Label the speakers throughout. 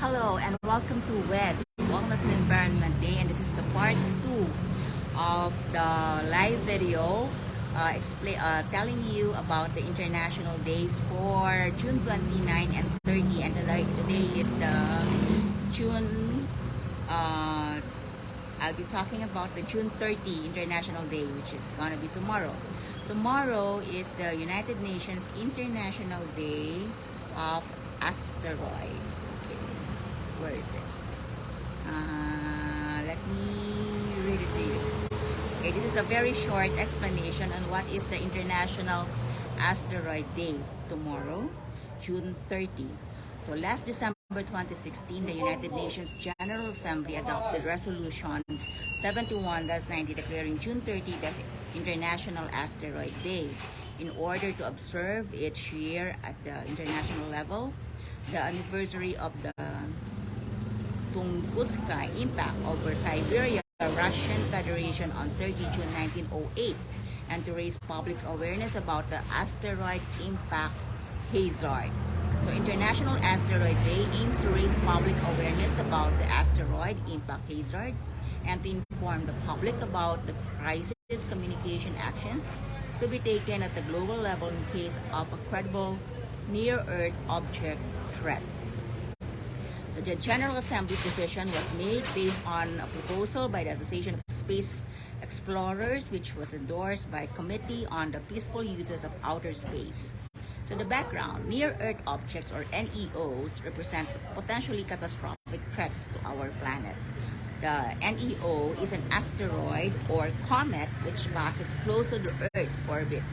Speaker 1: Hello and welcome to WED, Wellness and Environment Day, and this is the part 2 of the live video telling you about the international days for June 29 and 30, and today is the June, I'll be talking about the June 30 International Day, which is gonna be tomorrow. Tomorrow is the United Nations International Day of Asteroid. Where is it? Let me read it to you. Okay, this is a very short explanation on what is the International Asteroid Day tomorrow, June 30. So last December 2016, the United Nations General Assembly adopted Resolution 71-90 declaring June 30 as International Asteroid Day. In order to observe each year at the international level the anniversary of the Tunguska impact over Siberia, Russian Federation on 30 June 1908, and to raise public awareness about the asteroid impact hazard. So International Asteroid Day aims to raise public awareness about the asteroid impact hazard and to inform the public about the crisis communication actions to be taken at the global level in case of a credible near-Earth object threat. So the General Assembly decision was made based on a proposal by the Association of Space Explorers, which was endorsed by Committee on the Peaceful Uses of Outer Space. So the background, near-Earth objects or NEOs represent potentially catastrophic threats to our planet. The NEO is an asteroid or comet which passes close to the Earth orbit.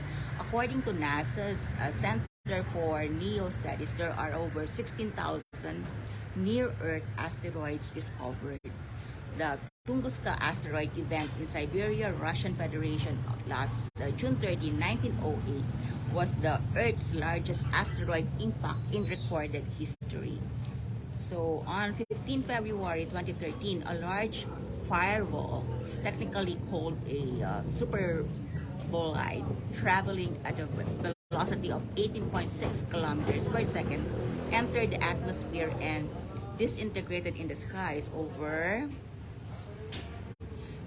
Speaker 1: According to NASA's Center for NEO Studies, there are over 16,000 near-Earth asteroids discovered. The Tunguska asteroid event in Siberia, Russian Federation last June 30, 1908 was the Earth's largest asteroid impact in recorded history. So on 15 February 2013, a large fireball, technically called a super bolide, traveling at a velocity of 18.6 kilometers per second, entered the atmosphere and disintegrated in the skies over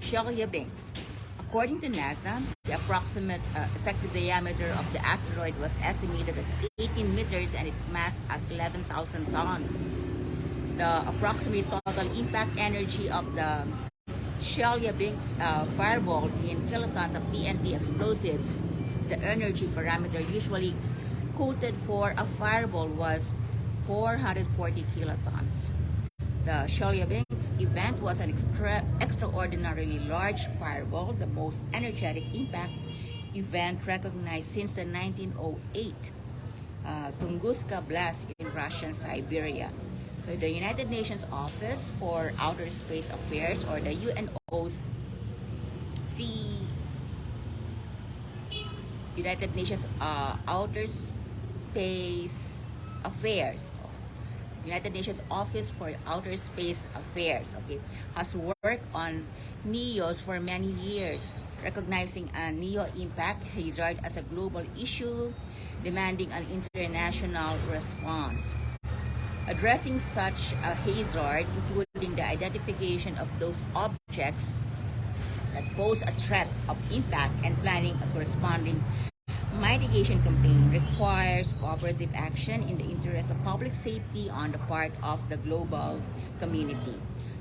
Speaker 1: Chelyabinsk. According to NASA, the approximate effective diameter of the asteroid was estimated at 18 meters and its mass at 11,000 tons. The approximate total impact energy of the Chelyabinsk fireball in kilotons of TNT explosives, the energy parameter usually quoted for a fireball was 440 kilotons. The Chelyabinsk event was an extraordinarily large fireball, the most energetic impact event recognized since the 1908 Tunguska blast in Russian Siberia. So the United Nations Office for Outer Space Affairs, or the UNOC, United Nations Outer Space Affairs, United Nations Office for Outer Space Affairs, has worked on NEOs for many years, recognizing a NEO impact hazard as a global issue demanding an international response. Addressing such a hazard, including the identification of those objects that pose a threat of impact and planning a corresponding mitigation campaign, requires cooperative action in the interest of public safety on the part of the global community.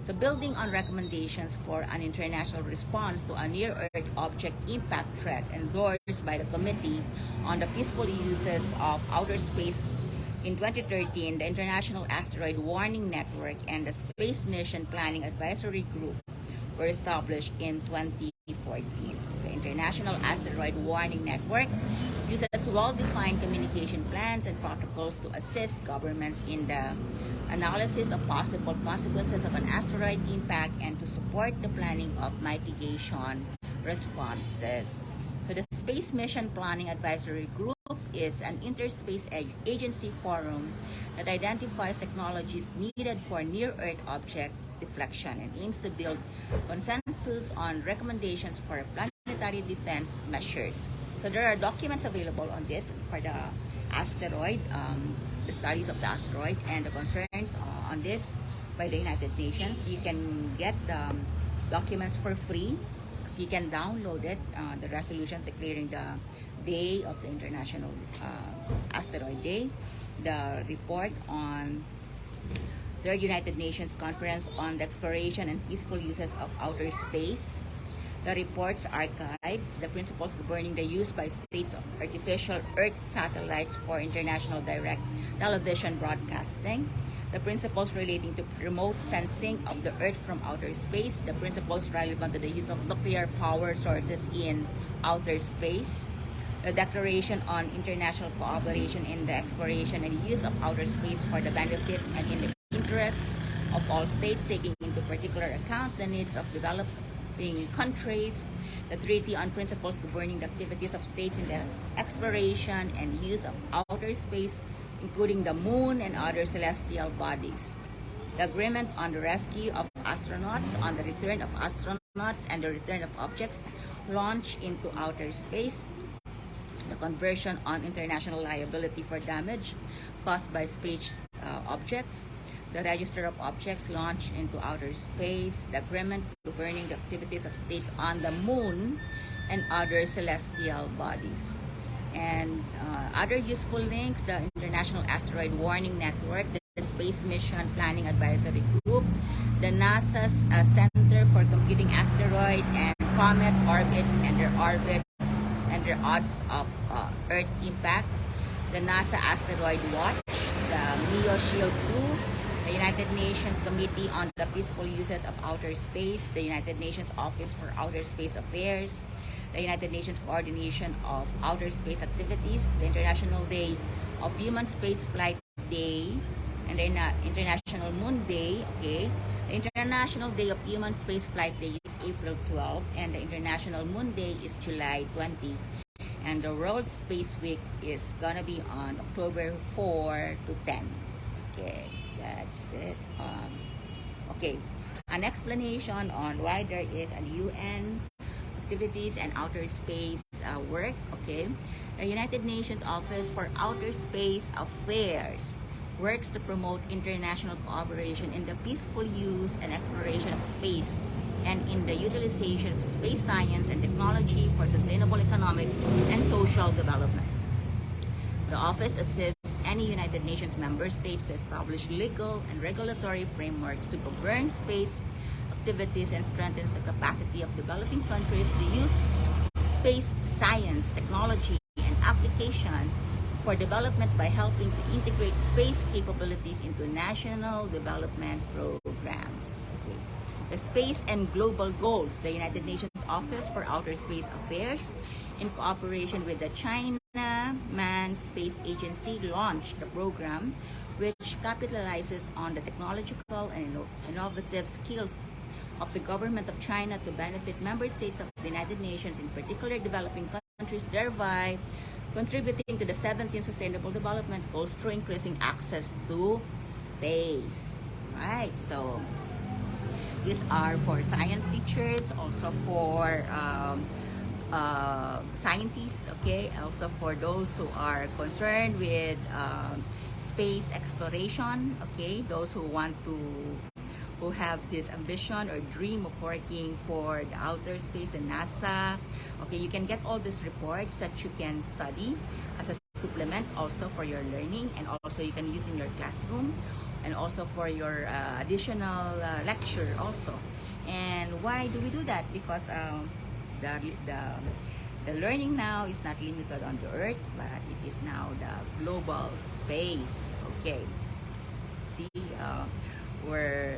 Speaker 1: So building on recommendations for an international response to a near-Earth object impact threat endorsed by the Committee on the Peaceful Uses of Outer Space in 2013, the International Asteroid Warning Network and the Space Mission Planning Advisory Group were established in 2014. The International Asteroid Warning Network uses well-defined communication plans and protocols to assist governments in the analysis of possible consequences of an asteroid impact and to support the planning of mitigation responses. So the Space Mission Planning Advisory Group is an interspace agency forum that identifies technologies needed for near-Earth object deflection and aims to build consensus on recommendations for planetary defense measures. So there are documents available on this for the asteroid, the studies of the asteroid and the concerns on this by the United Nations. You can get the documents for free. You can download it, the resolutions declaring the day of the International Asteroid Day, the report on Third United Nations Conference on the Exploration and Peaceful Uses of Outer Space, the reports archive, the principles governing the use by states of artificial Earth satellites for international direct television broadcasting, the principles relating to remote sensing of the Earth from outer space, the principles relevant to the use of nuclear power sources in outer space, the Declaration on International Cooperation in the Exploration and Use of Outer Space for the benefit and in the interest of all states, taking into particular account the needs of developing countries, the Treaty on Principles governing the activities of states in the exploration and use of outer space, including the moon and other celestial bodies, the agreement on the rescue of astronauts, on the return of astronauts and the return of objects launched into outer space, the conversion on international liability for damage caused by space objects, the register of objects launched into outer space, the agreement governing the activities of states on the moon and other celestial bodies. And other useful links, the International Asteroid Warning Network, the Space Mission Planning Advisory Group, the NASA's Center for Computing Asteroid and Comet Orbits and their odds of Earth impact, the NASA Asteroid Watch, the MEO Shield 2, the United Nations Committee on the Peaceful Uses of Outer Space, the United Nations Office for Outer Space Affairs, the United Nations Coordination of Outer Space Activities, the International Day of Human Space Flight Day, and the International Moon Day, okay? The International Day of Human Space Flight Day is April 12, and the International Moon Day is July 20. And the World Space Week is gonna be on October 4 to 10. Okay, that's it. Okay, an explanation on why there is a UN activities and outer space work. Okay, the United Nations Office for Outer Space Affairs works to promote international cooperation in the peaceful use and exploration of space and in the utilization of space science and technology for sustainable economic and social development. The office assists any United Nations member states to establish legal and regulatory frameworks to govern space activities and strengthens the capacity of developing countries to use space science, technology, and applications for development by helping to integrate space capabilities into national development programs. Okay. The Space and Global Goals, the United Nations Office for Outer Space Affairs, in cooperation with the China Manned Space Agency, launched the program which capitalizes on the technological and innovative skills of the government of China to benefit member states of the United Nations, in particular developing countries, thereby contributing to the 17 Sustainable Development Goals through increasing access to space. Right, so these are for science teachers, also for scientists, okay, also for those who are concerned with space exploration, okay, those who want to, who have this ambition or dream of working for the outer space, the NASA. Okay, you can get all these reports that you can study as a supplement also for your learning, and also you can use in your classroom, and also for your additional lecture also. And why do we do that? Because the learning now is not limited on the Earth, but it is now the global space. Okay, see,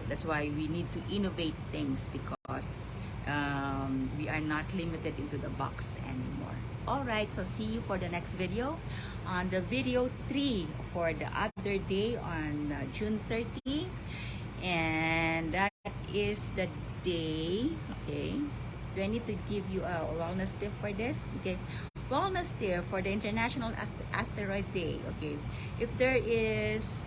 Speaker 1: that's why we need to innovate things, because we are not limited into the box anymore. All right, so see you for the next video. On the video 3 for the other day on June 30, and that is the day. Okay, do I need to give you a wellness tip for this? Okay, wellness tip for the International Asteroid Day. Okay, if there is